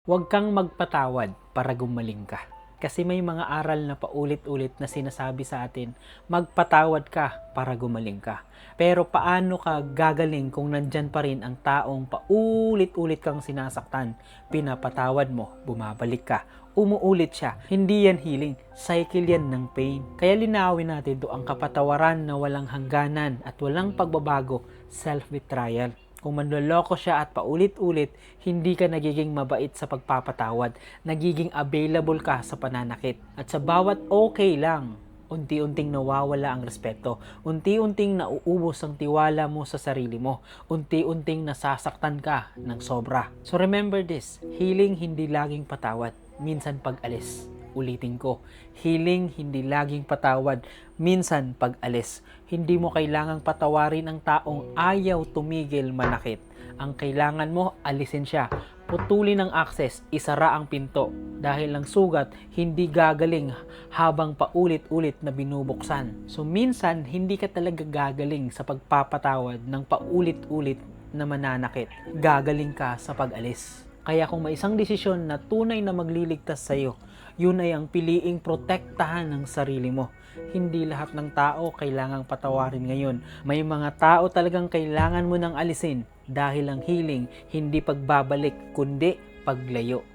Huwag kang magpatawad para gumaling ka. Kasi may mga aral na paulit-ulit na sinasabi sa atin, magpatawad ka para gumaling ka. Pero paano ka gagaling kung nandyan pa rin ang taong paulit-ulit kang sinasaktan? Pinapatawad mo, bumabalik ka, umuulit siya. Hindi yan healing, cycle yan ng pain. Kaya linawin natin to ang kapatawaran na walang hangganan at walang pagbabago, self-betrayal. Kung manloloko siya at paulit-ulit, hindi ka nagiging mabait sa pagpapatawad, nagiging available ka sa pananakit. At sa bawat okay lang, unti-unting nawawala ang respeto, unti-unting nauubos ang tiwala mo sa sarili mo, unti-unting nasasaktan ka ng sobra. So remember this, healing hindi laging patawad, minsan pag-alis. Ulitin ko, healing hindi laging patawad, minsan pag-alis. Hindi mo kailangang patawarin ang taong ayaw tumigil manakit. Ang kailangan mo, alisin siya. Putulin ang access, isara ang pinto. Dahil ang sugat, hindi gagaling habang paulit-ulit na binubuksan. So minsan, hindi ka talaga gagaling sa pagpapatawad ng paulit-ulit na mananakit. Gagaling ka sa pag-alis. Kaya kung may isang desisyon na tunay na magliligtas sa iyo, yun ay ang piliing protektahan ng sarili mo. Hindi lahat ng tao kailangang patawarin ngayon. May mga tao talagang kailangan mo nang alisin dahil ang healing hindi pagbabalik kundi paglayo.